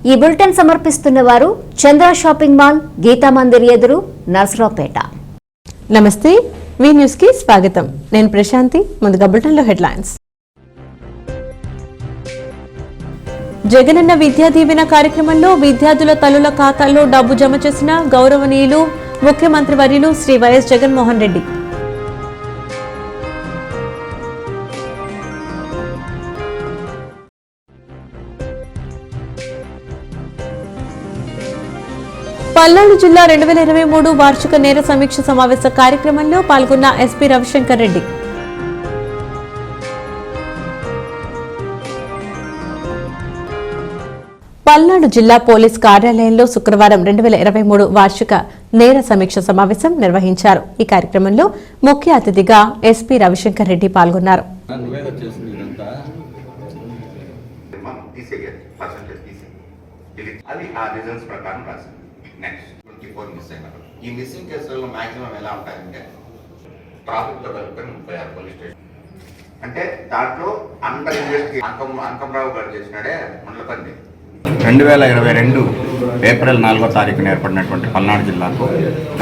ఈ బులెటిన్ సమర్పిస్తున్న వారు చంద్ర షాపింగ్ మాల్, గీతా మందిర్ ఎదురు, నర్సరావుపేట. నమస్తే, వి న్యూస్ కి స్వాగతం. నేను ప్రశాంతి. ముందుగా బులెటిన్ లో హెడ్లైన్స్. జగనన్న విద్యా దీవెన కార్యక్రమంలో విద్యార్థుల తల్లుల ఖాతాల్లో డబ్బు జమ చేసిన గౌరవనీయులు ముఖ్యమంత్రి వర్యులు శ్రీ వైఎస్ జగన్మోహన్ రెడ్డి. పల్నాడు జిల్లా 2023 వార్షిక నేర సమీక్ష సమావేశ కార్యక్రమంలో పాల్గొన్న ఎస్పీ రవిశంకర్ రెడ్డి. పల్నాడు జిల్లా పోలీస్ కార్యాలయంలో శుక్రవారం 2023 వార్షిక నేర సమీక్ష సమావేశం నిర్వహించారు. ఈ కార్యక్రమంలో ముఖ్య అతిథిగా ఎస్పీ రవిశంకర్ రెడ్డి పాల్గొన్నారు. ఈ మిస్సింగ్ కేసులలో మాక్సిమం ఎలా ఉంటాయంటే ట్రాఫిక్ తో కలుపుకొని 36 పోలీస్ స్టేషన్ అంటే దాంట్లో అండర్ ఇన్వెస్టిగేషన్ అంకంరావు గారు చేసినాడే మండలపల్లి 2022 ఏప్రిల్ 4వ తారీఖున ఏర్పడినటువంటి పల్నాడు జిల్లాకు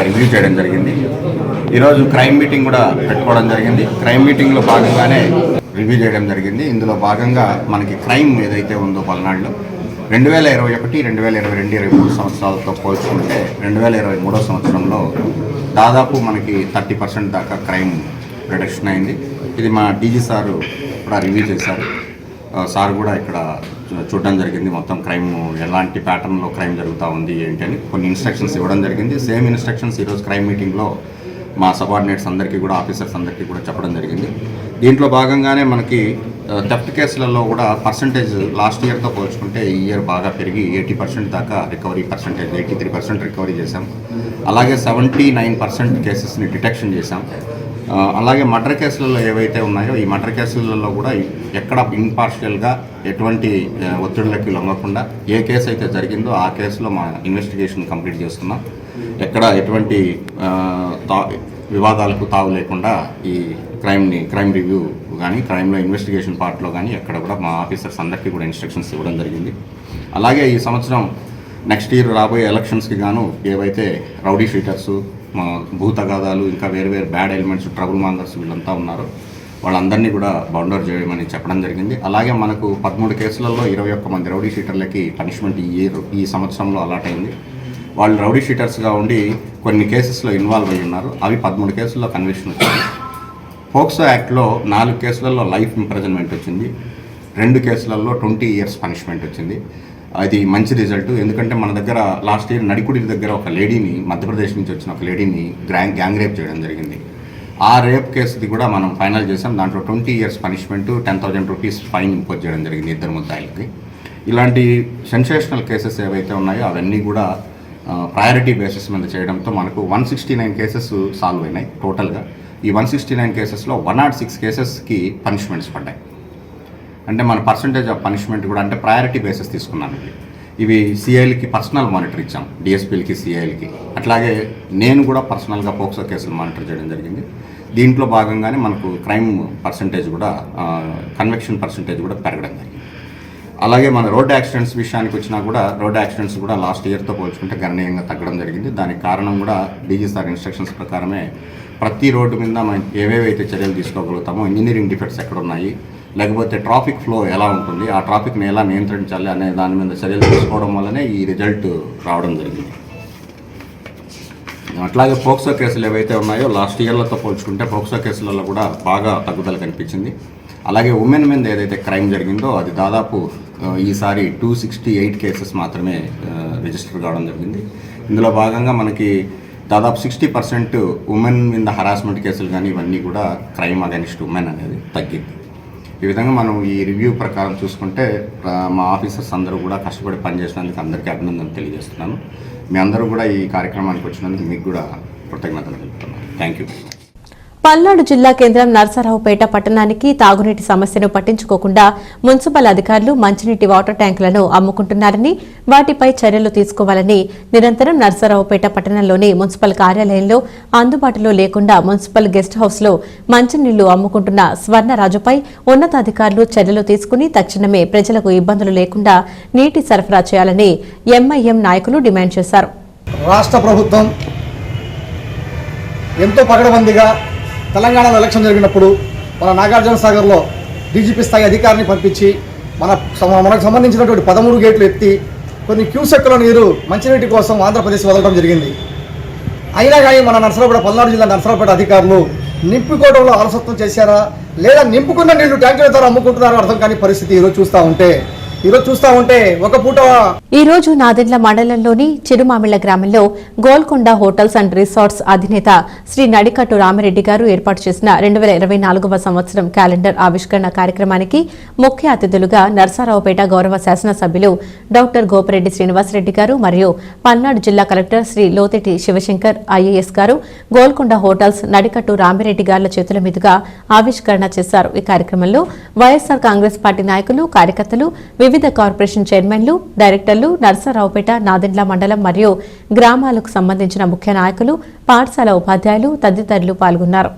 రివ్యూ చేయడం జరిగింది. ఈరోజు క్రైమ్ మీటింగ్ కూడా పెట్టుకోవడం జరిగింది. క్రైమ్ మీటింగ్లో భాగంగానే రివ్యూ చేయడం జరిగింది. ఇందులో భాగంగా మనకి క్రైమ్ ఏదైతే ఉందో పల్నాడులో 2021, 2022, 23 సంవత్సరాలతో పోల్చుకుంటే 2023 సంవత్సరంలో దాదాపు మనకి 30% దాకా క్రైమ్ రిడక్షన్ అయింది. ఇది మా డీజీ సారు కూడా రివ్యూ చేశారు. సార్ కూడా ఇక్కడ చూడడం జరిగింది. మొత్తం క్రైమ్ ఎలాంటి ప్యాటర్న్లో క్రైమ్ జరుగుతూ ఉంది ఏంటి అని కొన్ని ఇన్స్ట్రక్షన్స్ ఇవ్వడం జరిగింది. సేమ్ ఇన్స్ట్రక్షన్స్ ఈరోజు క్రైమ్ మీటింగ్లో మా సబార్డినేట్స్ అందరికీ కూడా, ఆఫీసర్స్ అందరికీ కూడా చెప్పడం జరిగింది. దీంట్లో భాగంగానే మనకి థెఫ్ట్ కేసులలో కూడా పర్సంటేజ్ లాస్ట్ ఇయర్తో పోల్చుకుంటే ఈ ఇయర్ బాగా పెరిగి 80% దాకా రికవరీ పర్సంటేజ్, 83% రికవరీ చేశాం. అలాగే 79% కేసెస్ని డిటెక్షన్ చేశాం. అలాగే మర్డర్ కేసులలో ఏవైతే ఉన్నాయో ఈ మర్డర్ కేసులలో కూడా ఎక్కడ ఇంపార్షియల్గా ఎటువంటి ఒత్తిడులకి లొంగకుండా ఏ కేసు అయితే జరిగిందో ఆ కేసులో మా ఇన్వెస్టిగేషన్ కంప్లీట్ చేస్తున్నాం. ఎక్కడ ఎటువంటి వివాదాలకు తావు లేకుండా ఈ క్రైమ్ రివ్యూ కానీ క్రైమ్లో ఇన్వెస్టిగేషన్ పార్ట్లో కానీ ఎక్కడ కూడా మా ఆఫీసర్స్ అందరికీ కూడా ఇన్స్ట్రక్షన్స్ ఇవ్వడం జరిగింది. అలాగే ఈ సంవత్సరం నెక్స్ట్ ఇయర్ రాబోయే ఎలక్షన్స్కి గాను ఏవైతే రౌడీ షీటర్సు, భూ తగాదాలు, ఇంకా వేరు బ్యాడ్ ఎలిమెంట్స్, ట్రబుల్ మాంగర్స్ వీళ్ళంతా ఉన్నారో వాళ్ళందరినీ కూడా బౌండర్ చేయమని చెప్పడం జరిగింది. అలాగే మనకు 13 కేసులలో 21 మంది రౌడీ షీటర్లకి పనిష్మెంట్ ఈ సంవత్సరంలో అలాట్ అయింది. వాళ్ళు రౌడీ షీటర్స్గా ఉండి కొన్ని కేసెస్లో ఇన్వాల్వ్ అయ్యి ఉన్నారు. అవి 13 కేసుల్లో కన్విక్షన్ వచ్చింది. పోక్సో యాక్ట్లో 4 కేసులలో లైఫ్ ఇంప్రిజన్మెంట్ వచ్చింది. 2 కేసులలో 20 years పనిష్మెంట్ వచ్చింది. అది మంచి రిజల్ట్. ఎందుకంటే మన దగ్గర లాస్ట్ ఇయర్ నడికుడి దగ్గర ఒక లేడీని, మధ్యప్రదేశ్ నుంచి వచ్చిన ఒక లేడీని గ్యాంగ్ రేప్ చేయడం జరిగింది. ఆ రేప్ కేసుది కూడా మనం ఫైనల్ చేసాం. దాంట్లో 20 years punishment, 10,000 rupees fine impose చేయడం జరిగింది 2 ముద్దాయిలకి. ఇలాంటి సెన్సేషనల్ కేసెస్ ఏవైతే ఉన్నాయో అవన్నీ కూడా ప్రయారిటీ బేసిస్ మీద చేయడంతో మనకు 169 కేసెస్ సాల్వ్ అయినాయి టోటల్గా. ఈ 169 కేసెస్లో 106 కేసెస్కి పనిష్మెంట్స్ పడ్డాయి. అంటే మన పర్సంటేజ్ ఆఫ్ పనిష్మెంట్ కూడా అంటే ప్రయారిటీ బేసిస్ తీసుకున్నాను. ఇవి సిఐలకి పర్సనల్ మానిటర్ ఇచ్చాం, డిఎస్పీలకి, సిఐలకి. అట్లాగే నేను కూడా పర్సనల్గా పోక్సో కేసులు మానిటర్ చేయడం జరిగింది. దీంట్లో భాగంగానే మనకు క్రైమ్ పర్సంటేజ్ కూడా, కన్విక్షన్ పర్సంటేజ్ కూడా పెరగడం జరిగింది. అలాగే మన రోడ్ యాక్సిడెంట్స్ విషయానికి వచ్చినా కూడా రోడ్ యాక్సిడెంట్స్ కూడా లాస్ట్ ఇయర్తో పోల్చుకుంటే గణనీయంగా తగ్గడం జరిగింది. దానికి కారణం కూడా డీజీ సార్ ఇన్స్ట్రక్షన్స్ ప్రకారమే ప్రతి రోడ్డు మీద మనం ఏవేవైతే చర్యలు తీసుకోగలుగుతామో, ఇంజనీరింగ్ డిఫెక్ట్స్ ఎక్కడ ఉన్నాయి, లేకపోతే ట్రాఫిక్ ఫ్లో ఎలా ఉంటుంది, ఆ ట్రాఫిక్ని ఎలా నియంత్రించాలి అనే దాని మీద చర్యలు తీసుకోవడం వల్లనే ఈ రిజల్ట్ రావడం జరిగింది. అట్లాగే పోక్సో కేసులు ఏవైతే ఉన్నాయో లాస్ట్ ఇయర్లతో పోల్చుకుంటే పోక్సో కేసులలో కూడా బాగా తగ్గుదల కనిపించింది. అలాగే ఉమెన్ మీద ఏదైతే క్రైమ్ జరిగిందో అది దాదాపు ఈసారి 268 కేసెస్ మాత్రమే రిజిస్టర్ కావడం జరిగింది. ఇందులో భాగంగా మనకి దాదాపు 60% ఉమెన్ మీద హరాస్మెంట్ కేసులు కానీ ఇవన్నీ కూడా క్రైమ్ అగైన్స్ట్ ఉమెన్ అనేది తగ్గింది. ఈ విధంగా మనం ఈ రివ్యూ ప్రకారం చూసుకుంటే మా ఆఫీసర్స్ అందరూ కూడా కష్టపడి పనిచేసినందుకు అందరికీ అభినందనలు తెలియజేస్తున్నాను. మీ అందరూ కూడా ఈ కార్యక్రమానికి వచ్చినందుకు మీకు కూడా కృతజ్ఞతలు తెలుపుతున్నాను. Thank you. పల్నాడు జిల్లా కేంద్రం నరసరావుపేట పట్టణానికి తాగునీటి సమస్యను పట్టించుకోకుండా మున్సిపల్ అధికారులు మంచినీటి వాటర్ ట్యాంకులను అమ్ముకుంటున్నారని వాటిపై చర్యలు తీసుకోవాలని నిరంతరం నరసరావుపేట పట్టణంలోని మున్సిపల్ కార్యాలయంలో అందుబాటులో లేకుండా మున్సిపల్ గెస్ట్ హౌస్ లో మంచినీళ్లు అమ్ముకుంటున్న స్వర్ణరాజుపై ఉన్నతాధికారులు చర్యలు తీసుకుని తక్షణమే ప్రజలకు ఇబ్బందులు లేకుండా నీటి సరఫరా చేయాలని ఎంఐఎం నాయకులు డిమాండ్ చేశారు. రాష్ట్ర ప్రభుత్వం ఎంతో పకడ్బందీగా తెలంగాణలో ఎలక్షన్ జరిగినప్పుడు మన నాగార్జున సాగర్లో డీజీపీ స్థాయి అధికారిని పంపించి మనకు సంబంధించినటువంటి 13 గేట్లు ఎత్తి కొన్ని క్యూసెక్కుల నీరు మంచినీటి కోసం ఆంధ్రప్రదేశ్ వదలడం జరిగింది. అయినా కానీ మన నరసరావుపేట పల్నాడు జిల్లా నరసరావుపేట అధికారులు నింపుకోవడంలో అలసత్వం చేశారా లేదా నింపుకున్న నీళ్లు ట్యాంకుల ద్వారా అమ్ముకుంటున్నారో అర్థం కాని పరిస్థితి ఈరోజు చూస్తా ఉంటే ఒక పూట ఈ రోజు నాదెండ్ల మండలంలోని చిరుమామిళ్ల గ్రామంలో గోల్కొండ హోటల్స్ అండ్ రిసార్ట్స్ అధినేత శ్రీ నడికట్టు రామిరెడ్డి గారు ఏర్పాటు చేసిన 2024వ సంవత్సరం క్యాలెండర్ ఆవిష్కరణ కార్యక్రమానికి ముఖ్య అతిథులుగా నరసరావుపేట గౌరవ శాసనసభ్యులు డాక్టర్ గోపిరెడ్డి శ్రీనివాసరెడ్డి గారు మరియు పల్నాడు జిల్లా కలెక్టర్ శ్రీ లోతెటి శివశంకర్ ఐఏఎస్ గారు గోల్కొండ హోటల్స్ నడికట్టు రామిరెడ్డి గార్ల చేతుల మీదుగా ఆవిష్కరణ చేశారు. ఈ కార్యక్రమంలో వైఎస్సార్ కాంగ్రెస్ పార్టీ నాయకులు, కార్యకర్తలు, వివిధ కార్పొరేషన్ చైర్మన్లు, డైరెక్టర్లు, నరసరావుపేట, నాదెండ్ల మండలం మరియు గ్రామాలకు సంబంధించిన ముఖ్య నాయకులు, పాఠశాల ఉపాధ్యాయులు తదితరులు పాల్గొన్నారు.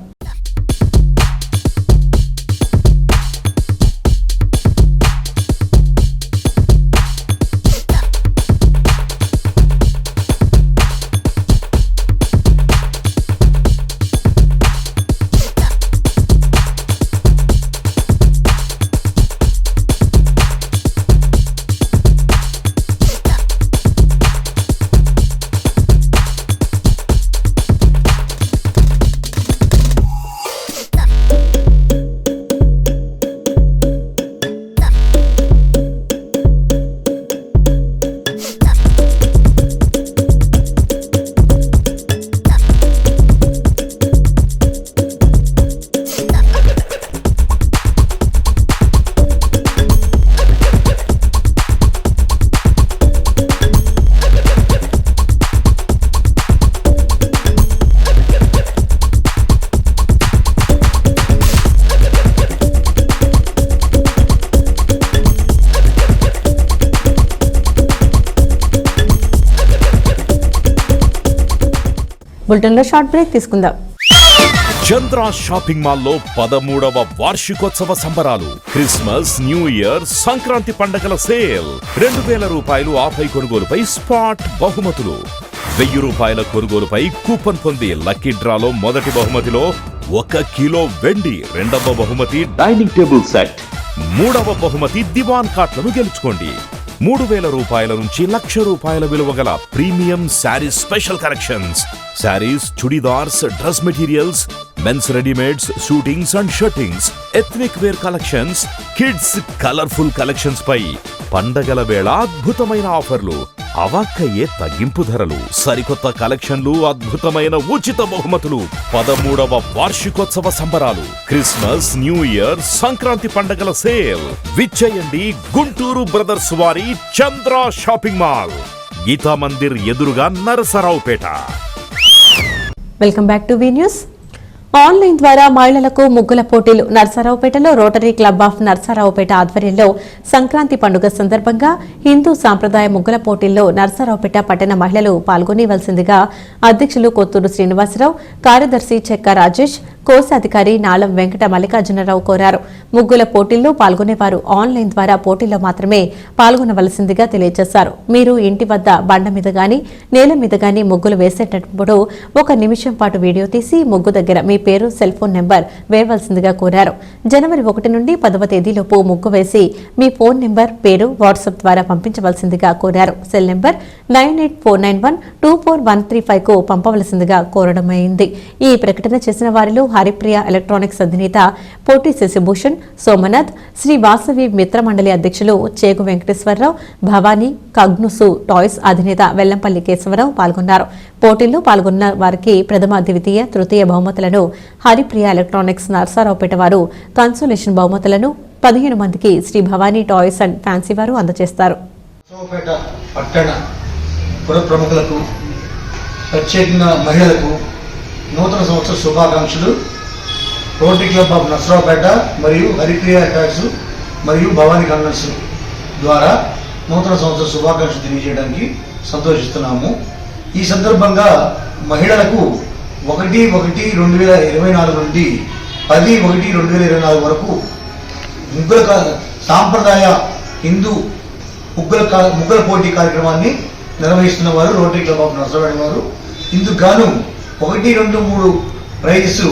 బులెటిన్లో షార్ట్ బ్రేక్ తీసుకుందాం. చంద్ర షాపింగ్ మాల్లో 13వ వార్షికోత్సవ సంబరాలు. క్రిస్మస్, న్యూ ఇయర్, సంక్రాంతి పండగల సేల్. 2000 రూపాయలు ఆఫై కొనుగోలుపై స్పాట్ బహుమతులు. 1000 రూపాయల కొనుగోలుపై కూపన్ పొంది లక్కీ డ్రాలో మొదటి బహుమతిలో 1 కిలో వెండి, రెండవ బహుమతి డైనింగ్ టేబుల్ సెట్, మూడవ బహుమతి దివాన్ కాట్లను గెలుచుకోండి. 3000 రూపాయల నుంచి 1,00,000 రూపాయల విలువ గల premium saris special collections. Saris, chudidars, dress materials, mens readymades, suitings and shirtings, ethnic wear collections, kids colourful collections పై పండగల వేళ అద్భుతమైన ఆఫర్లు, అవాక్కయ్యే తగ్గింపు ధరలు, సరికొత్త కలెక్షన్లు, అద్భుతమైన ఉచిత బహుమతులు. 13వ వార్షికోత్సవ సంబరాలు. క్రిస్మస్, న్యూ ఇయర్, సంక్రాంతి పండగల సేల్. విచ్చేయండి గుంటూరు బ్రదర్స్ వారి చంద్ర షాపింగ్ మాల్, గీతా మందిర్ ఎదురుగా Narasaraopet. Welcome back to V news. Online ద్వారా మహిళలకు ముగ్గుల పోటీలు. నరసరావుపేటలో రోటరీ క్లబ్ ఆఫ్ నరసరావుపేట ఆధ్వర్యంలో సంక్రాంతి పండుగ సందర్భంగా హిందూ సాంప్రదాయ ముగ్గుల పోటీల్లో నరసరావుపేట పట్టణ మహిళలు పాల్గొనవలసిందిగా అధ్యక్షులు కొత్తూరు శ్రీనివాసరావు, కార్యదర్శి చెక్క రాజేష్, కోశాధికారి నాలం వెంకట మల్లికార్జునరావు కోరారు. ముగ్గుల పోటీల్లో పాల్గొనేవారు ఆన్లైన్ ద్వారా పోటీల్లో మాత్రమే పాల్గొనవలసిందిగా తెలియజేశారు. మీరు ఇంటి వద్ద బండ మీద గాని నేల మీద గాని ముగ్గులు వేసేటప్పుడు 1 నిమిషం పాటు వీడియో తీసి ముగ్గు దగ్గర మీ పేరు, సెల్ ఫోన్ నెంబర్ వేయవలసిందిగా కోరారు. జనవరి 1 నుండి 10వ తేదీలోపు ముగ్గు వేసి మీ ఫోన్ నెంబర్, పేరు వాట్సాప్ ద్వారా పంపించవలసిందిగా కోరారు. సెల్ నెంబర్ 9849124135 కు పంపవలసిందిగా కోరడమైంది. ఈ ప్రకటన చేసిన వారిలో హరిప్రియ ఎలక్ట్రానిక్స్ అధినేత పోటీ శశిభూషణ్, సోమనాథ్, శ్రీ వాసవి మిత్ర మండలి అధ్యక్షులు చేగు వెంకటేశ్వరరావు, భవానీ, కగ్నుసు టాయ్స్ అధినేత వెల్లంపల్లి కేశవరావు పాల్గొన్నారు. పోటీల్లో పాల్గొన్న వారికి ప్రథమ, ద్వితీయ, తృతీయ బహుమతులను హరిప్రియ ఎలక్ట్రానిక్స్ నరసరావుపేట వారు, కన్సోలేషన్ బహుమతులను 15 మందికి Shri Bhavani toys and fancy వారు అందజేస్తారు. ప్రముఖులకు, ప్రత్యేకంగా మహిళలకు నూతన సంవత్సర శుభాకాంక్షలు రోటరీ క్లబ్ ఆఫ్ నర్సరావుపేట మరియు హరిప్రియ ట్యాక్స్ మరియు భవానీ కన్వెన్స్ ద్వారా నూతన సంవత్సర శుభాకాంక్షలు తెలియజేయడానికి సంతోషిస్తున్నాము. ఈ సందర్భంగా మహిళలకు 1/1/2024 నుండి 10/1/2024 వరకు సాంప్రదాయ హిందూ ముగ్గుల పోటీ కార్యక్రమాన్ని నిర్వహిస్తున్న వారు రోటరీ క్లబ్ ఆఫ్ నర్సరావుపేట వారు. ఇందుకు గాను 1, 2, 3 ప్రైజెస్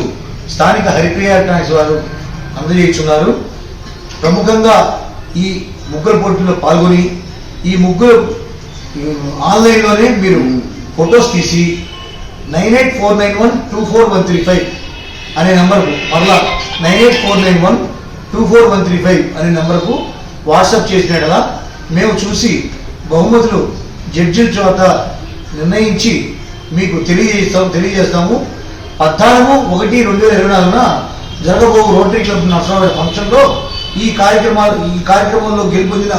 స్థానిక హరిప్రియ ట్యాక్స్ వారు అందజేస్తున్నారు. ప్రముఖంగా ఈ ముగ్గుల పోటీలో పాల్గొని ఈ ముగ్గురు ఆన్లైన్లోనే మీరు ఫొటోస్ తీసి 9849124135 అనే నెంబర్కు మరలా 9849124135 అనే నెంబర్కు వాట్సాప్ చేసినట్లా మేము చూసి బహుమతులు జడ్జిల చేత నిర్ణయించి మీకు తెలియజేస్తాము. 14/1/2024 జరగబో రోటరీ క్లబ్ నర్సరావుపేట ఫంక్షన్లో ఈ కార్యక్రమంలో గెలుపొందిన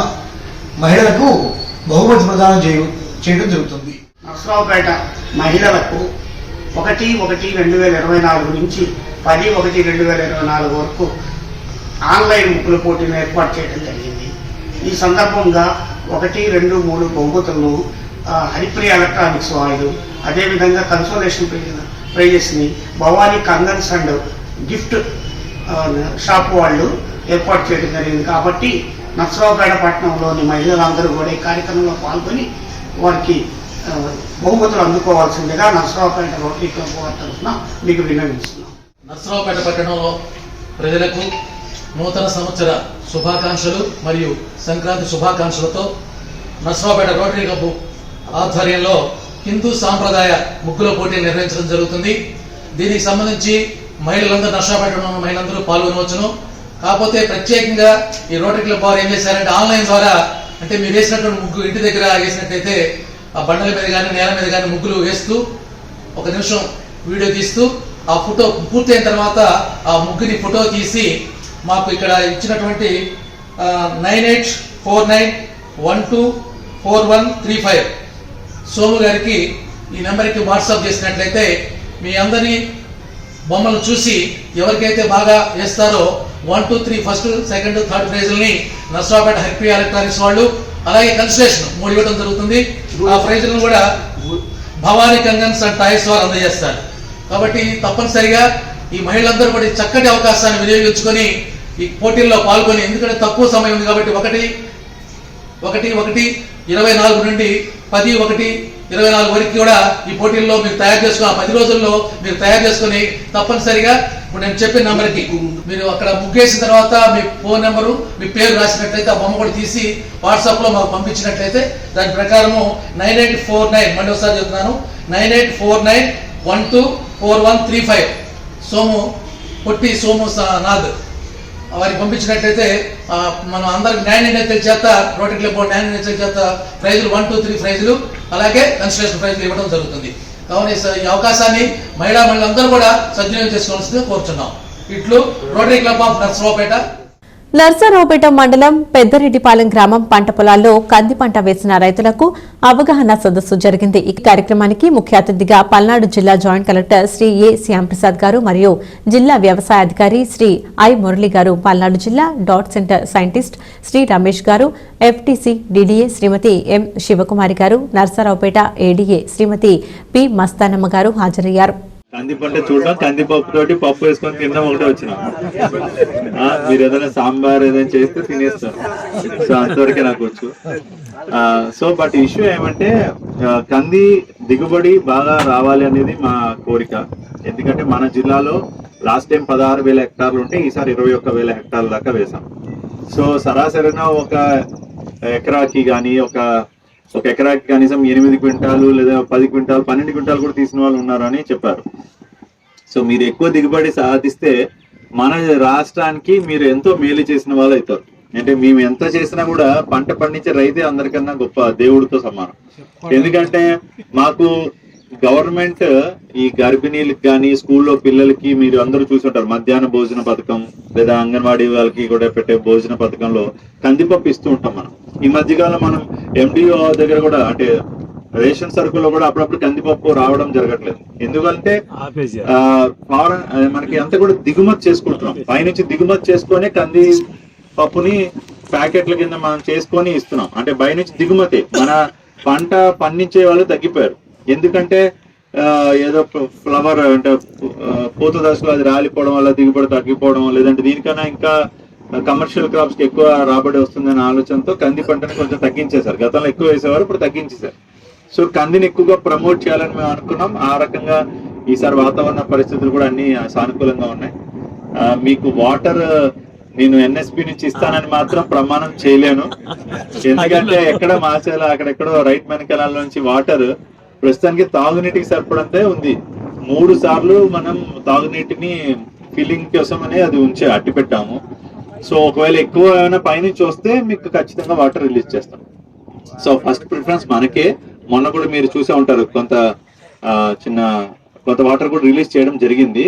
మహిళలకు బహుమతి ప్రదానం చేయడం జరుగుతుంది. నర్సరావుపేట మహిళలకు 1/1/2024 నుంచి 10/1/2024 వరకు ఆన్లైన్ ముగ్గుల పోటీలు ఏర్పాటు చేయడం జరిగింది. ఈ సందర్భంగా 1, 2, 3 బహుమతులను హరిప్రియ ఎలక్ట్రానిక్స్ వాళ్ళు, అదేవిధంగా కన్సోలేషన్ ప్రైజెస్ని Bhavani kangans and gift shop వాళ్ళు ఏర్పాటు చేయడం జరిగింది. కాబట్టి నర్సరావుపేట పట్టణంలోని మహిళలందరూ కూడా ఈ కార్యక్రమంలో పాల్గొని వారికి బహుమతులు అందుకోవాల్సిందిగా నర్సరావుపేట రోటరీ క్లబ్ వారి తరఫున మీకు విన్నవిస్తున్నాం. నర్సరావుపేట పట్టణంలో ప్రజలకు నూతన సంవత్సర శుభాకాంక్షలు మరియు సంక్రాంతి శుభాకాంక్షలతో నర్సరావుపేట రోటరీ క్లబ్ ఆధ్వర్యంలో హిందూ సాంప్రదాయ ముగ్గుల పోటీ నిర్వహించడం జరుగుతుంది. దీనికి సంబంధించి మహిళలందరూ నర్సరావుపేటలో ఉన్న మహిళలందరూ పాల్గొనవచ్చును. కాకపోతే ప్రత్యేకంగా ఈ రోటరీ క్లబ్ వారు ఏం చేశారంటే ఆన్లైన్ ద్వారా, అంటే మీరు వేసినటువంటి ముగ్గు ఇంటి దగ్గర వేసినట్టయితే ఆ బండల మీద కానీ నేల మీద కానీ ముగ్గులు వేస్తూ 1 నిమిషం వీడియో తీస్తూ ఆ ఫోటో పూర్తయిన తర్వాత ఆ ముగ్గుని ఫోటో తీసి మాకు ఇక్కడ ఇచ్చినటువంటి 9849124135 సోము గారికి ఈ నెంబర్కి వాట్సాప్ చేసినట్లయితే మీ అందరినీ బొమ్మలు చూసి ఎవరికైతే బాగా వేస్తారో 1, 2, 3 ఫస్ట్, సెకండ్, థర్డ్ ప్రైజుల్ని నర్సరావుపేట హరిప్రియ ఎలక్ట్రానిక్స్ వాళ్ళు, అలాగే కన్సలేషన్ 3 ఇవ్వడం జరుగుతుంది. ఆ ప్రైజులను కూడా భవానీ కంగన్స్ అండ్ టాయ్స్ వారు అందజేస్తారు. కాబట్టి తప్పనిసరిగా ఈ మహిళలందరూ కూడా చక్కటి అవకాశాన్ని వినియోగించుకొని ఈ పోటీల్లో పాల్గొని, ఎందుకంటే తక్కువ సమయం ఉంది కాబట్టి 1/1/24 నుండి 10/1/24 వరకు కూడా ఈ పోటీల్లో మీరు తయారు చేసుకుని, ఆ 10 రోజుల్లో మీరు తయారు చేసుకుని తప్పనిసరిగా ఇప్పుడు నేను చెప్పిన నెంబర్కి మీరు అక్కడ ముగ్గేసిన తర్వాత మీ ఫోన్ నెంబరు, మీ పేరు రాసినట్లయితే ఆ బొమ్మ కూడా తీసి వాట్సాప్లో మాకు పంపించినట్లయితే దాని ప్రకారము 9849 మళ్ళీ ఒకసారి చెప్తున్నాను 9849124135 పొట్టి సోము నాథ్ వారికి పంపించినట్లయితే మనం అందరికి న్యాయ చేత రోటరీ క్లబ్ న్యాయ చేత ప్రైజులు 1, 2, 3 ప్రైజులు అలాగే కన్సలేషన్ ప్రైజులు ఇవ్వడం జరుగుతుంది. కావున ఈ అవకాశాన్ని మహిళలందరూ కూడా సద్వినియోగం చేసుకోవాల్సిందిగా కోరుచున్నాం. ఇట్లు rotary club of Narasaraopet. Narasaraopet మండలం పెద్దరెడ్డిపాలెం గ్రామం పంట పొలాల్లో కంది పంట వేసిన రైతులకు అవగాహన సదస్సు జరిగింది. ఈ కార్యక్రమానికి ముఖ్య అతిథిగా పల్నాడు జిల్లా జాయింట్ కలెక్టర్ శ్రీ ఏ శ్యాంప్రసాద్ గారు మరియు జిల్లా వ్యవసాయ అధికారి శ్రీ ఐ మురళి గారు, పల్నాడు జిల్లా DAATT centre scientist Shri Ramesh గారు, FTC DDA Shrimati M Sivakumari గారు, నర్సరావుపేట ఏడీఏ శ్రీమతి పి మస్తానమ్మ గారు హాజరయ్యారు. కందిపంట చూడడం, కందిపప్పు తోటి పప్పు వేసుకొని తినడం ఒకటే వచ్చినాం. మీరు ఏదైనా సాంబార్ ఏదైనా చేస్తే తినేస్తారు. సో అంతవరకే నాకు వచ్చు. సో బట్ ఇష్యూ ఏమంటే కంది దిగుబడి బాగా రావాలి అనేది మా కోరిక. ఎందుకంటే మన జిల్లాలో లాస్ట్ టైం 16,000 హెక్టార్లు ఉంటే ఈసారి 21,000 హెక్టార్ల దాకా వేసాం. సో సరాసరిగా ఒక ఎకరాకి కానీ ఒక ఎకరాకి కనీసం 8 క్వింటాలు లేదా 10 క్వింటాలు 12 క్వింటాలు కూడా తీసిన వాళ్ళు ఉన్నారు అని చెప్పారు. సో మీరు ఎక్కువ దిగుబడి సాధిస్తే మన రాష్ట్రానికి మీరు ఎంతో మేలు చేసిన వాళ్ళు అవుతారు. అంటే మేము ఎంత చేసినా కూడా పంట పండించే రైతే అందరికన్నా గొప్ప దేవుడితో సమానం. ఎందుకంటే మాకు గవర్నమెంట్ ఈ గర్భిణీలకు కానీ స్కూల్లో పిల్లలకి మీరు అందరూ చూసుంటారు, మధ్యాహ్న భోజన పథకం లేదా అంగన్వాడీ వాళ్ళకి కూడా పెట్టే భోజన పథకంలో కందిపప్పు ఇస్తూ ఉంటాం. మనం ఈ మధ్యకాలం మనం ఎండిఓ దగ్గర కూడా అంటే రేషన్ సరుకుల్లో కూడా అప్పుడప్పుడు కందిపప్పు రావడం జరగట్లేదు. ఎందుకంటే ఫారెన్ మనకి అంతా కూడా దిగుమతి చేసుకుంటున్నాం, పైనుంచి దిగుమతి చేసుకొని కంది పప్పుని ప్యాకెట్ల కింద మనం చేసుకొని ఇస్తున్నాం. అంటే బయట నుంచి దిగుమతి, మన పంట పండించే వాళ్ళు తగ్గిపోయారు. ఎందుకంటే ఏదో ఫ్లవర్ అంటే పూత దశలో అది రాలిపోవడం వల్ల దిగుబడి తగ్గిపోవడం, లేదంటే దీనికన్నా ఇంకా కమర్షియల్ క్రాప్స్ కి ఎక్కువ రాబడి వస్తుందనే ఆలోచనతో కంది పంటని కొంచెం తగ్గించేశారు. గతంలో ఎక్కువ వేసేవారు, ఇప్పుడు తగ్గించేశారు. సో కందిని ఎక్కువగా ప్రమోట్ చేయాలని మేము అనుకున్నాం. ఆ రకంగా ఈసారి వాతావరణ పరిస్థితులు కూడా అన్ని సానుకూలంగా ఉన్నాయి. మీకు వాటర్ నేను ఎన్ఎస్పి నుంచి ఇస్తానని మాత్రం ప్రమాణం చేయలేను, ఎందుకంటే ఎక్కడ మాచేల అక్కడెక్కడో రైట్ మెనకెనాల నుంచి వాటర్ ప్రస్తుతానికి తాగునీటికి సరిపడంతే ఉంది. 3 సార్లు మనం తాగునీటిని ఫిల్లింగ్ కోసమని అది అట్టి పెట్టాము. సో ఒకవేళ ఎక్కువ ఏమైనా పైనుంచి వస్తే మీకు ఖచ్చితంగా వాటర్ రిలీజ్ చేస్తాం. సో ఫస్ట్ ప్రిఫరెన్స్ మనకే. మొన్న కూడా మీరు చూసే ఉంటారు, కొంత వాటర్ కూడా రిలీజ్ చేయడం జరిగింది.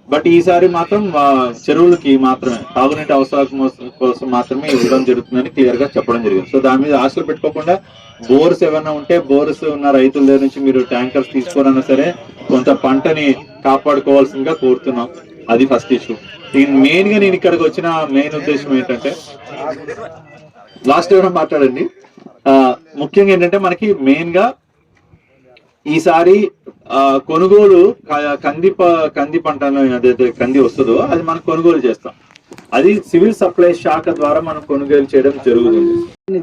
బట్ ఈసారి మాత్రం చెరువులకి మాత్రమే, తాగునీటి అవసరాల కోసం మాత్రమే ఇవ్వడం జరుగుతుందని క్లియర్ గా చెప్పడం జరిగింది. సో దాని మీద ఆశలు పెట్టుకోకుండా బోర్స్ ఏమైనా ఉంటే బోర్స్ ఉన్న రైతుల దగ్గర నుంచి మీరు ట్యాంకర్స్ తీసుకోవాలన్నా సరే కొంత పంటని కాపాడుకోవాల్సిందిగా కోరుతున్నాం. అది ఫస్ట్ ఇష్యూ. మెయిన్ గా నేను ఇక్కడికి వచ్చిన మెయిన్ ఉద్దేశం ఏంటంటే, లాస్ట్ ఎవరైనా మాట్లాడండి, ముఖ్యంగా ఏంటంటే మనకి మెయిన్ గా ఈసారి కొనుగోలు కంది పంట ఏదైతే కంది వస్తుందో అది మనం కొనుగోలు చేస్తాం. అది సివిల్ సప్లై శాఖ ద్వారా మనం కొనుగోలు చేయడం జరుగుతుంది.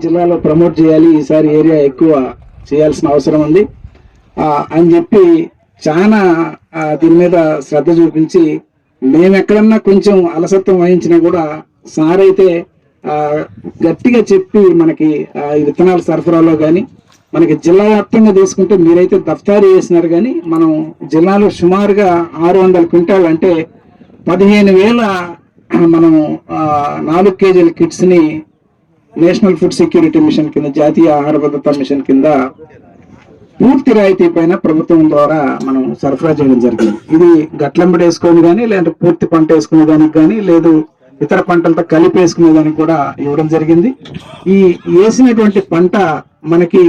జిల్లాలో ప్రమోట్ చేయాలి, ఈసారి ఏరియా ఎక్కువ చేయాల్సిన అవసరం ఉంది అని చెప్పి చాలా దీని మీద శ్రద్ధ చూపించి, మేము ఎక్కడన్నా కొంచెం అలసత్వం వహించినా కూడా సార్ అయితే గట్టిగా చెప్పి మనకి ఈ విత్తనాల సరఫరాలో కానీ మనకి జిల్లా వ్యాప్తంగా తీసుకుంటే మీరైతే దఫ్తారీ చేసినారు, కానీ మనం జిల్లాలో సుమారుగా 600 క్వింటాల్ అంటే 15,000 మనం 4 కేజీల కిట్స్ ని నేషనల్ ఫుడ్ సెక్యూరిటీ మిషన్ కింద, జాతీయ ఆహార భద్రతా మిషన్ కింద పూర్తి రాయితీ పైన ప్రభుత్వం ద్వారా మనం సరఫరా చేయడం జరిగింది. ఇది గట్లంబడి వేసుకొని కానీ, లేదంటే పూర్తి పంట వేసుకునే దానికి కానీ, లేదు ఇతర పంటలతో కలిపి వేసుకునే దానికి కూడా ఇవ్వడం జరిగింది. ఈ వేసినటువంటి పంట మనకి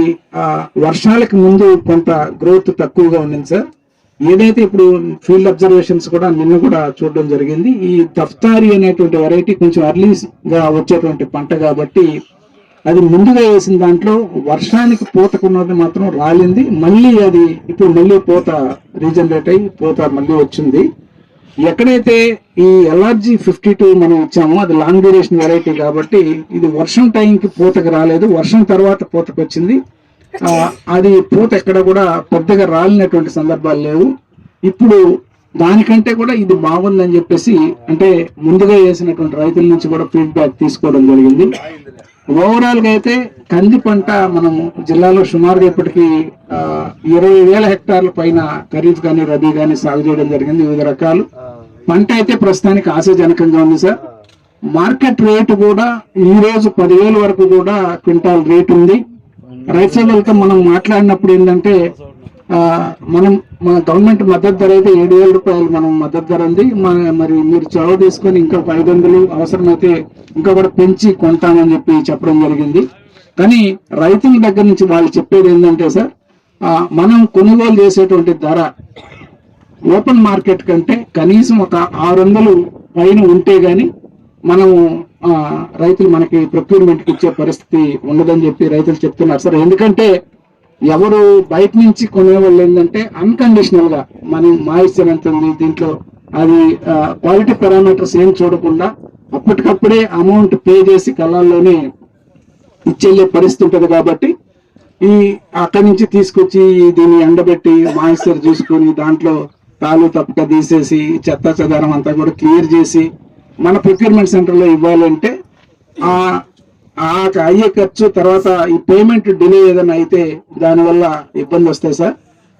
వర్షాలకు ముందు కొంత గ్రోత్ తక్కువగా ఉండింది సార్. ఏదైతే ఇప్పుడు ఫీల్డ్ అబ్జర్వేషన్స్ కూడా నిన్న కూడా చూడడం జరిగింది. ఈ దఫ్తారీ అనేటువంటి వెరైటీ కొంచెం అర్లీగా వచ్చేటువంటి పంట కాబట్టి అది ముందుగా వేసిన దాంట్లో వర్షానికి పూతకున్నది మాత్రం రాలింది. మళ్ళీ అది ఇప్పుడు మళ్ళీ పూత రీజనరేట్ అయ్యి పూత మళ్ళీ వచ్చింది. ఎక్కడైతే ఈ LRG 52 మనం ఇచ్చామో అది లాంగ్ డ్యూరేషన్ వెరైటీ కాబట్టి ఇది వర్షం టైంకి పూతకు రాలేదు, వర్షం తర్వాత పూతకు వచ్చింది. అది పూత ఎక్కడ కూడా పెద్దగా రాలినటువంటి సందర్భాలు లేవు. ఇప్పుడు దానికంటే కూడా ఇది బాగుందని చెప్పేసి అంటే ముందుగా వేసినటువంటి రైతుల నుంచి కూడా ఫీడ్బ్యాక్ తీసుకోవడం జరిగింది. ఓవరాల్ గా అయితే కంది పంట మనం జిల్లాలో సుమారుగా ఇప్పటికీ 20,000 హెక్టార్ల పైన ఖరీఫ్ కానీ రబీ కానీ సాగు చేయడం జరిగింది. వివిధ రకాలు పంట అయితే ప్రస్తుతానికి ఆశాజనకంగా ఉంది సార్. మార్కెట్ రేటు కూడా ఈ రోజు 10,000 వరకు కూడా క్వింటాల్ రేట్ ఉంది. రైతు సోదరులతో మనం మాట్లాడినప్పుడు ఏంటంటే మనం మన గవర్నమెంట్ మద్దతు ధర అయితే 7,000 రూపాయలు మనం మద్దతు ధర ఉంది. మరి మీరు చొరవ తీసుకొని ఇంకా 500 అవసరమైతే ఇంకా కూడా పెంచి కొంటామని చెప్పి చెప్పడం జరిగింది. కానీ రైతుల దగ్గర నుంచి వాళ్ళు చెప్పేది ఏంటంటే సార్, మనం కొనుగోలు చేసేటువంటి ధర ఓపెన్ మార్కెట్ కంటే కనీసం ఒక 600 పైన ఉంటే గాని మనం రైతులు మనకి ప్రొక్యూర్మెంట్ కి ఇచ్చే పరిస్థితి ఉండదని చెప్పి రైతులు చెప్తున్నారు సార్. ఎందుకంటే ఎవరు బయట నుంచి కొనేవాళ్ళు ఏంటంటే అన్కండిషనల్ గా మనం మాయిశ్చర్ ఎంత ఉంది దీంట్లో, అది క్వాలిటీ పారామీటర్స్ ఏం చూడకుండా అప్పటికప్పుడే అమౌంట్ పే చేసి కళ్ళల్లోనే ఇచ్చేళ్ళే పరిస్థితి ఉంటుంది. కాబట్టి ఈ అక్కడి నుంచి తీసుకొచ్చి దీన్ని ఎండబెట్టి మాయిశ్చర్ చూసుకొని దాంట్లో తాలు తప్పక తీసేసి చెత్త చెదారం అంతా కూడా క్లియర్ చేసి మన ప్రొక్యూర్మెంట్ సెంటర్ లో ఇవ్వాలంటే అయ్యే ఖర్చు, తర్వాత ఈ పేమెంట్ డిలే ఏదైనా అయితే దానివల్ల ఇబ్బంది వస్తాయి సార్.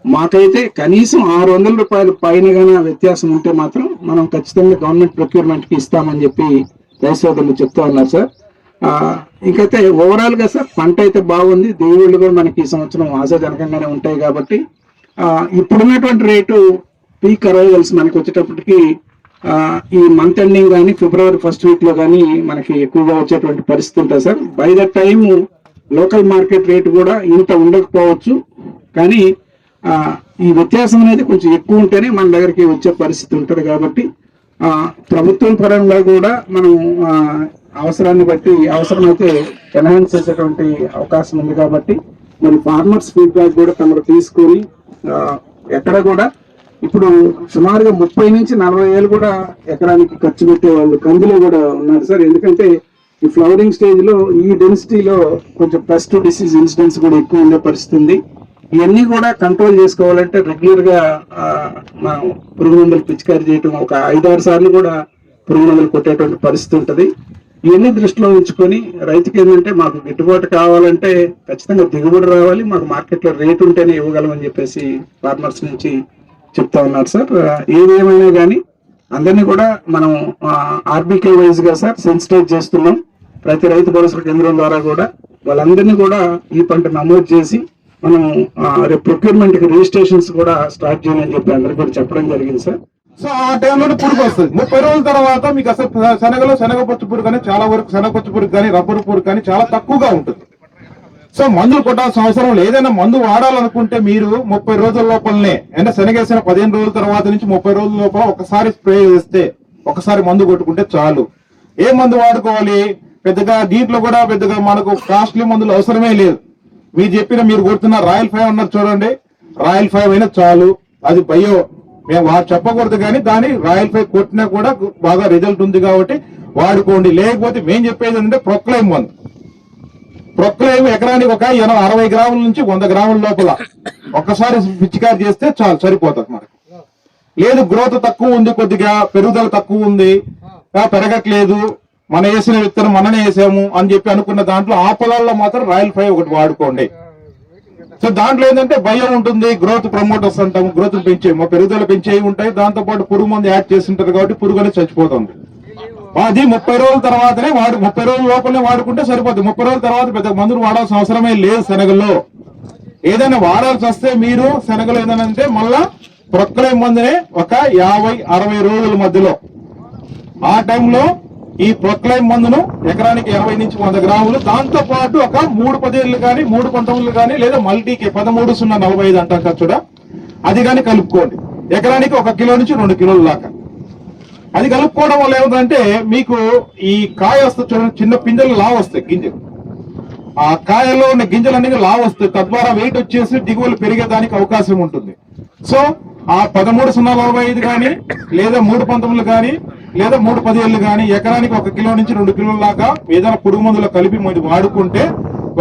మాకైతే కనీసం 600 రూపాయల పైన గానే వ్యత్యాసం ఉంటే మాత్రం మనం ఖచ్చితంగా గవర్నమెంట్ ప్రొక్యూర్మెంట్ కి ఇస్తామని చెప్పి రైతు సోదరులు చెప్తూ ఉన్నారు సార్. ఇంకైతే ఓవరాల్ గా సార్ పంట అయితే బాగుంది. దిగుబడులు కూడా మనకి ఈ సంవత్సరం ఆశాజనకంగానే ఉంటాయి. కాబట్టి ఇప్పుడున్నటువంటి రేటు పీక్ అరైవల్స్ మనకి వచ్చేటప్పటికి ఈ మంత్ ఎండింగ్ కానీ ఫిబ్రవరి ఫస్ట్ వీక్ లో కానీ మనకి ఎక్కువగా వచ్చేటువంటి పరిస్థితి ఉంటుంది sir. By the time local market rate కూడా ఇంత ఉండకపోవచ్చు. కానీ ఈ వ్యత్యాసం అనేది కొంచెం ఎక్కువ ఉంటేనే మన దగ్గరికి వచ్చే పరిస్థితి ఉంటుంది. కాబట్టి ప్రభుత్వం పరంగా కూడా మనం అవసరాన్ని బట్టి అవసరమైతే ఎన్హాన్స్ చేసేటువంటి అవకాశం ఉంది. కాబట్టి మరి ఫార్మర్స్ ఫీడ్బ్యాక్ కూడా తమరు తీసుకొని ఎక్కడ కూడా ఇప్పుడు సుమారుగా 30 నుంచి 40 వేలు కూడా ఎకరానికి ఖర్చు పెట్టే వాళ్ళు కందులో కూడా ఉన్నారు సార్. ఎందుకంటే ఈ ఫ్లవరింగ్ స్టేజ్ లో ఈ డెన్సిటీలో కొంచెం పెస్ట్ డిసీజ్ ఇన్సిడెంట్స్ కూడా ఎక్కువ ఉండే పరిస్థితి ఉంది. ఇవన్నీ కూడా కంట్రోల్ చేసుకోవాలంటే రెగ్యులర్ గా మనం పురుగు మందులు పిచికారీ చేయటం, ఒక 5-6 సార్లు కూడా పురుగు మందులు కొట్టేటువంటి పరిస్థితి ఉంటుంది. ఇవన్నీ దృష్టిలో ఉంచుకొని రైతుకి ఏంటంటే మాకు గిట్టుబాటు కావాలంటే ఖచ్చితంగా దిగుబడి రావాలి, మాకు మార్కెట్లో రేటు ఉంటేనే ఇవ్వగలమని చెప్పేసి ఫార్మర్స్ నుంచి చెప్తా ఉన్నారు సార్. ఏదేమైనా కానీ అందరినీ కూడా మనం ఆర్బీకే వైజ్ గా సార్ సెన్సిటైజ్ చేస్తున్నాం. ప్రతి రైతు భరోసా కేంద్రం ద్వారా కూడా వాళ్ళందరినీ కూడా ఈ పంట నమోదు చేసి మనం రేపు ప్రొక్యూర్మెంట్ కి రిజిస్ట్రేషన్స్ కూడా స్టార్ట్ చేయాలని చెప్పి అందరికి కూడా చెప్పడం జరిగింది సార్. సో ఆ టైంలోనే పురుగు వస్తుంది. 30 రోజుల తర్వాత మీకు అసలు శనగపచ్చు పురుగు కానీ చాలా వరకు శనగపచ్చు పురుగు కానీ రబ్బరు పురుగు కానీ చాలా తక్కువగా ఉంటుంది. సో మందులు కొట్టాల్సిన అవసరం లేదు. ఏదైనా మందు వాడాలనుకుంటే మీరు 30 రోజుల లోపలనే, అంటే శనగేసిన 15 రోజుల తర్వాత నుంచి 30 రోజుల లోపల ఒకసారి స్ప్రే చేస్తే, ఒకసారి మందు కొట్టుకుంటే చాలు. ఏ మందు వాడుకోవాలి? పెద్దగా దీంట్లో కూడా పెద్దగా మనకు కాస్ట్లీ మందులు అవసరమే లేదు. మీరు చెప్పిన మీరు కొడుతున్న రాయల్ 5 అన్నారు చూడండి, రాయల్ 5 అయినా చాలు. అది బయో మేము చెప్పకూడదు కానీ దాని రాయల్ 5 కొట్టినా కూడా బాగా రిజల్ట్ ఉంది కాబట్టి వాడుకోండి. లేకపోతే మేము చెప్పేది ఏంటంటే ప్రొక్లైమ్ మందు. ప్రొక్లైమ్ ఎకరానికి ఒక 60 గ్రాముల నుంచి 100 గ్రాముల లోపల ఒక్కసారి పిచికారి చేస్తే చాలు, సరిపోతుంది మనకి. లేదు గ్రోత్ తక్కువ ఉంది, కొద్దిగా పెరుగుదల తక్కువ ఉంది, పెరగట్లేదు, మన వేసిన విత్తనం మననే వేసాము అని చెప్పి అనుకున్న దాంట్లో ఆ పొలాల్లో మాత్రం రాయల్ 5 ఒకటి వాడుకోండి. సో దాంట్లో ఏంటంటే భయం ఉంటుంది, గ్రోత్ ప్రమోటర్స్ అంటాము, గ్రోత్ పెంచే పెరుగుదల పెంచేవి ఉంటాయి, దాంతో పాటు పురుగు మందు యాడ్ చేస్తుంటారు కాబట్టి పురుగు అనేది చచ్చిపోతుంది. అది 30 రోజుల తర్వాతనే 30 రోజుల లోపలనే వాడుకుంటే సరిపోతుంది. 30 రోజుల తర్వాత పెద్ద మందులు వాడాల్సిన అవసరమే లేదు. శనగల్లో ఏదైనా వాడాల్సి వస్తే మీరు శనగలు ఏదైనా అంటే మళ్ళా ప్రొక్లైమ్ మందునే ఒక 50-60 రోజుల మధ్యలో ఆ టైంలో ఈ ప్రొక్లైమ్ మందును ఎకరానికి 80 నుంచి 100 గ్రాములు, దాంతో పాటు ఒక 3-10 కానీ 3-19 కానీ లేదా మల్టీకి 13-0-45 అంటాం ఖర్చుడా, అది కానీ కలుపుకోండి. ఎకరానికి 1 కిలో నుంచి 2 కిలోల దాకా. అది కలుపుకోవడం వల్ల ఏమిటంటే మీకు ఈ కాయ వస్తే చూడండి, చిన్న పింజలు లావు వస్తాయి గింజలు. ఆ కాయలో ఉన్న గింజలన్నీ లావు వస్తాయి, తద్వారా వెయిట్ వచ్చేసి దిగుబడులు పెరిగేదానికి అవకాశం ఉంటుంది. సో ఆ 13-0-45 కానీ లేదా 3-19 కానీ లేదా 3-10 కానీ ఎకరానికి 1 కిలో నుంచి 2 కిలోల దాకా ఏదైనా పురుగు మందులు కలిపి మరి వాడుకుంటే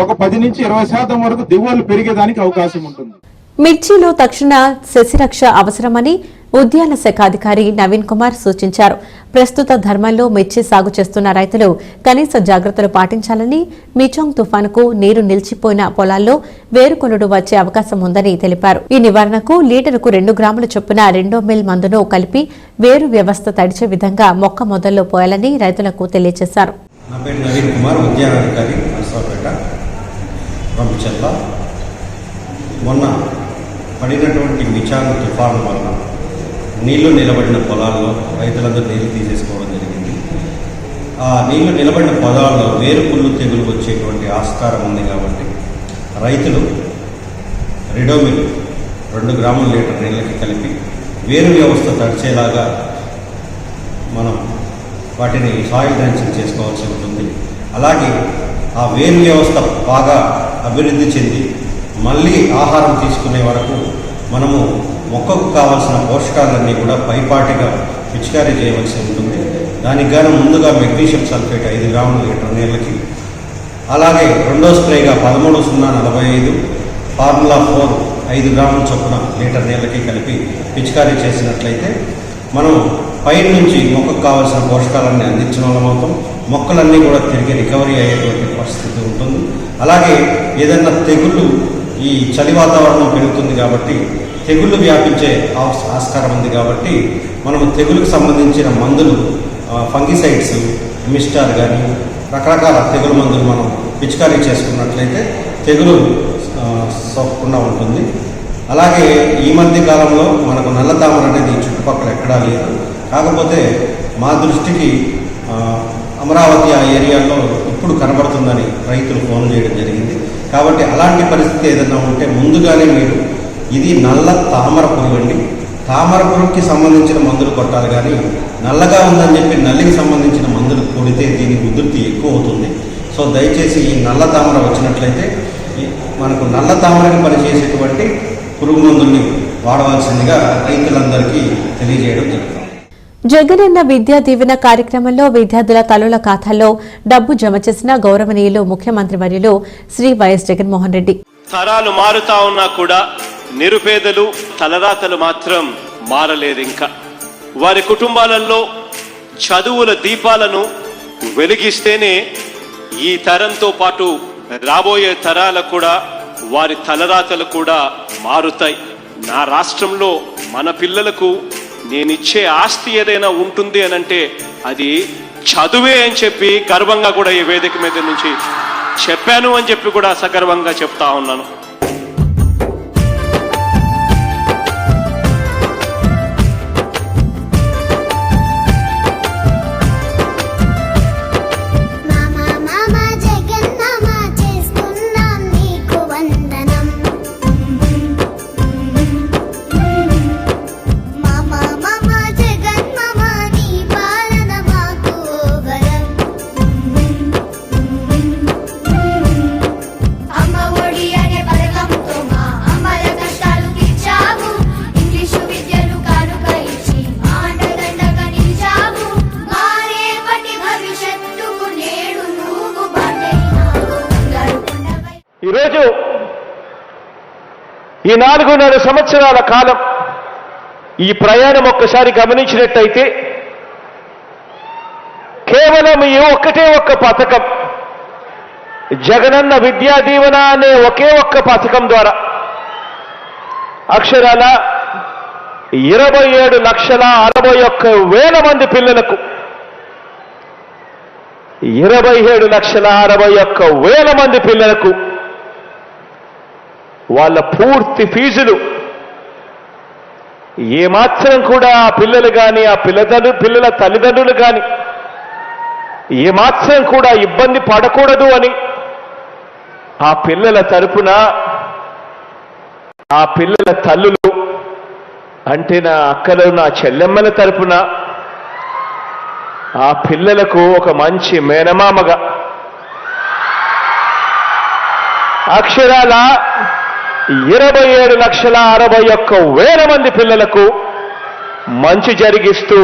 ఒక 10 నుంచి 20% వరకు దిగుబడులు పెరిగేదానికి అవకాశం ఉంటుంది. మిర్చిలో తక్షణ సస్యరక్ష అవసరమని ఉద్యాన శాఖ అధికారి నవీన్ కుమార్ సూచించారు. ప్రస్తుత ధర్మంలో మిర్చి సాగు చేస్తున్న రైతులు కనీస జాగ్రత్తలు పాటించాలని, మిచోంగ్ తుఫానుకు నీరు నిలిచిపోయిన పొలాల్లో వేరుకొనుడు వచ్చే అవకాశం ఉందని తెలిపారు. ఈ నివారణకు లీటరుకు 2 గ్రాముల చొప్పున 2 మిల్ మందును కలిపి వేరు వ్యవస్థ తడిచే విధంగా మొక్క మొదల్లో పోయాలని రైతులకు తెలియజేశారు. నా పేరు నవీన్ కుమార్, ఉద్యానాధికారి, నర్సరావుపేట, రంపచర్ల. మొన్న పడినటువంటి మిచాంగ్ తుఫాను వలన నీళ్లు నిలబడిన పొలాల్లో రైతులందరూ నీళ్లు తీసేసుకోవడం జరిగింది. ఆ నీళ్లు నిలబడిన పొలాల్లో వేరుకుళ్ళు తెగులు వచ్చేటువంటి ఆస్కారం ఉంది కాబట్టి రైతులు రిడోమిల్ 2 గ్రాముల లీటర్ నీళ్ళకి కలిపి వేరు వ్యవస్థ తడిచేలాగా మనం వాటిని సాయిల్ డ్రెంచింగ్ చేసుకోవాల్సి ఉంటుంది. అలాగే ఆ వేరు వ్యవస్థ బాగా అభివృద్ధి చెంది మళ్ళీ ఆహారం తీసుకునే వరకు మనము మొక్కకు కావాల్సిన పోషకాలన్నీ కూడా పైపాటిగా పిచికారీ చేయవలసి ఉంటుంది. దానికి గాను ముందుగా మెగ్నీషియం సల్ఫేట్ 5 గ్రాముల లీటర్ నీళ్ళకి, అలాగే రెండో స్ప్రేగా 13-0-45 ఫార్ములా 4 5 గ్రాముల చొప్పున లీటర్ నీళ్ళకి కలిపి పిచికారీ చేసినట్లయితే మనం పైన నుంచి మొక్కకు కావాల్సిన పోషకాలన్నీ అందించిన వాళ్ళం అవుతాం. మొక్కలన్నీ కూడా తిరిగి రికవరీ అయ్యేటువంటి పరిస్థితి ఉంటుంది. అలాగే ఏదైనా తెగుళ్ళు, ఈ చలి వాతావరణం పెరుగుతుంది కాబట్టి తెగుళ్ళు వ్యాపించే ఆస్కారం ఉంది కాబట్టి మనము తెగులుకు సంబంధించిన మందులు, ఫంగిసైడ్స్, మిస్టార్ కానీ రకరకాల తెగులు మందులు మనం పిచికారీ చేసుకున్నట్లయితే తెగులు సోకకుండా ఉంటుంది. అలాగే ఈ మధ్య కాలంలో మనకు నల్ల తామర అనేది చుట్టుపక్కల ఎక్కడా లేదు. కాకపోతే మా దృష్టికి అమరావతి ఆ ఏరియాలో ఇప్పుడు కనబడుతుందని రైతులు ఫోన్ చేయడం జరిగింది. కాబట్టి అలాంటి పరిస్థితి ఏదైనా ఉంటే ముందుగానే మీరు, ఇది నల్ల తామర పురుగు అండి, తామర పురుగుకి సంబంధించిన మందులు కొట్టాలి, కానీ నల్లగా ఉందని చెప్పి నల్లికి సంబంధించిన మందులు కొడితే దీని ఉధృతి ఎక్కువ అవుతుంది. సో దయచేసి ఈ నల్ల తామర వచ్చినట్లయితే మనకు నల్ల తామరని పనిచేసేటువంటి పురుగు మందుల్ని వాడవలసిందిగా రైతులందరికీ తెలియజేయడం జరుగుతుంది. జగనన్న విద్యా దీవెన కార్యక్రమంలో విద్యార్థుల తల్లుల ఖాతాల్లో డబ్బు జమ చేసిన గౌరవనీయులు ముఖ్యమంత్రి వర్యులు శ్రీ వైఎస్ జగన్మోహన్ రెడ్డి. తరాలు మారుతా ఉన్నా కూడా నిరుపేదలు తలరాతలు మాత్రం మారలేదు. ఇంకా వారి కుటుంబాలలో చదువుల దీపాలను వెలిగిస్తేనే ఈ తరంతో పాటు రాబోయే తరాలకు కూడా వారి తలరాతలు కూడా మారుతాయి. నా రాష్ట్రంలో మన పిల్లలకు నేనిచ్చే ఆస్తి ఏదైనా ఉంటుంది అని అంటే అది చదువే అని చెప్పి గర్వంగా కూడా ఈ వేదిక మీద నుంచి చెప్పాను అని చెప్పి కూడా సగర్వంగా చెప్తా ఉన్నాను. ఈరోజు ఈ 4.5 సంవత్సరాల కాలం ఈ ప్రయాణం ఒక్కసారి గమనించినట్టయితే కేవలం ఈ ఒక్కటే ఒక్క పథకం, జగనన్న విద్యా దీవెన అనే ఒకే ఒక్క పథకం ద్వారా అక్షరాల 27,61,000 మంది పిల్లలకు 27,61,000 మంది పిల్లలకు వాళ్ళ పూర్తి ఫీజులు ఏమాత్రం కూడా ఆ పిల్లలు కానీ ఆ పిల్లల తల్లిదండ్రులు కానీ ఏమాత్రం కూడా ఇబ్బంది పడకూడదు అని ఆ పిల్లల తరపున ఆ పిల్లల తల్లులు అంటే నా అక్కలు నా చెల్లెమ్మల తరపున ఆ పిల్లలకు ఒక మంచి మేనమామగా అక్షరాల 27,61,000 మంది పిల్లలకు మంచి జరిగిస్తూ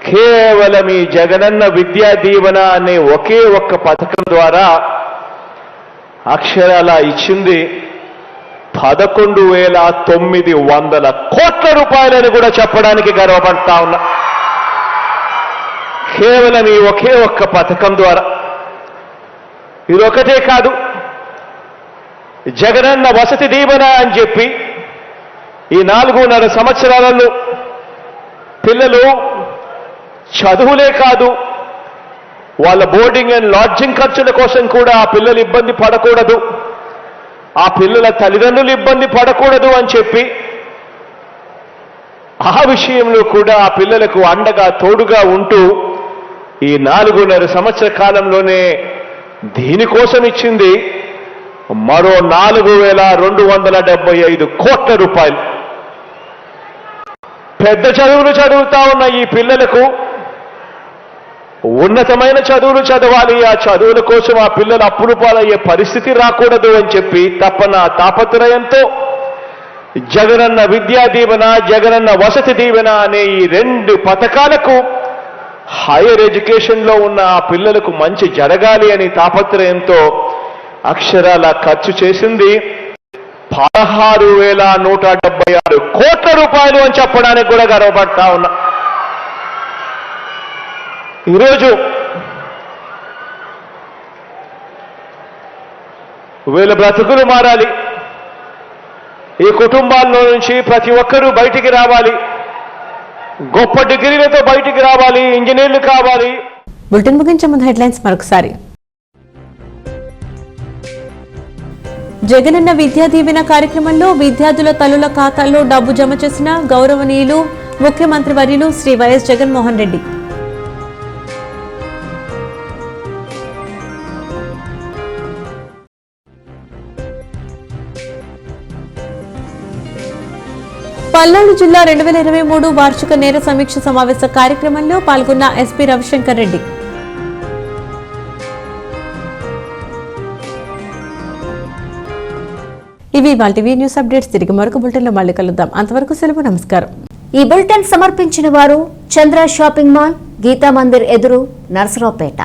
కేవలం ఈ జగనన్న విద్యా దీవెన అనే ఒకే ఒక్క పథకం ద్వారా అక్షరాల ఇచ్చింది 11,900 కోట్ల రూపాయలని కూడా చెప్పడానికి గర్వపడతా ఉన్నా. కేవలం ఈ ఒకే ఒక్క పథకం ద్వారా. ఇదొకటే కాదు, జగనన్న వసతి దీవెన అని చెప్పి ఈ 4.5 సంవత్సరాలలో పిల్లలు చదువులే కాదు, వాళ్ళ బోర్డింగ్ అండ్ లాడ్జింగ్ ఖర్చుల కోసం కూడా ఆ పిల్లలు ఇబ్బంది పడకూడదు, ఆ పిల్లల తల్లిదండ్రులు ఇబ్బంది పడకూడదు అని చెప్పి ఆ విషయంలో కూడా ఆ పిల్లలకు అండగా తోడుగా ఉంటూ ఈ 4.5 సంవత్సర కాలంలోనే దీనికోసం ఇచ్చింది మరో 4,275 కోట్ల రూపాయలు. పెద్ద చదువులు చదువుతా ఉన్న ఈ పిల్లలకు ఉన్నతమైన చదువులు చదవాలి, ఆ చదువుల కోసం ఆ పిల్లలు అప్పులు పాలయ్యే పరిస్థితి రాకూడదు అని చెప్పి తపన తాపత్రయంతో జగనన్న విద్యా దీవెన, జగనన్న వసతి దీవెన అనే ఈ 2 పథకాలకు హైయర్ ఎడ్యుకేషన్లో ఉన్న ఆ పిల్లలకు మంచి జరగాలి అని తాపత్రయంతో అక్షరాల ఖర్చు చేసింది 16,176 కోట్ల రూపాయలు అని చెప్పడానికి కూడా గర్వపడతా ఉన్నా. ఈరోజు వీళ్ళ బ్రతుకులు మారాలి, ఈ కుటుంబాల్లో నుంచి ప్రతి ఒక్కరూ బయటికి రావాలి, గొప్ప డిగ్రీలతో బయటికి రావాలి, ఇంజనీర్లు కావాలి. బులెటిన్ ముగించే ముందు హెడ్లైన్స్ మరొకసారి. జగనన్న విద్యా దీవెన కార్యక్రమంలో విద్యార్థుల తల్లుల ఖాతాల్లో డబ్బు జమ చేసిన గౌరవనీయులు ముఖ్యమంత్రి వర్యులు శ్రీ వైఎస్ జగన్మోహన్ రెడ్డి. పల్నాడు జిల్లా 2023 వార్షిక నేర సమీక్ష సమావేశ కార్యక్రమంలో పాల్గొన్న ఎస్పీ రవిశంకర్ రెడ్డి. ఇవి వాటి న్యూస్ అప్డేట్స్. తిరిగి మరొక బులెటిన్లో మళ్ళీ కలుద్దాం. అంతవరకు సెలవు, నమస్కారం. ఈ బులెటిన్ సమర్పించిన వారు చంద్ర షాపింగ్ మాల్, గీతా మందిర్ ఎదురు, నర్సరావుపేట.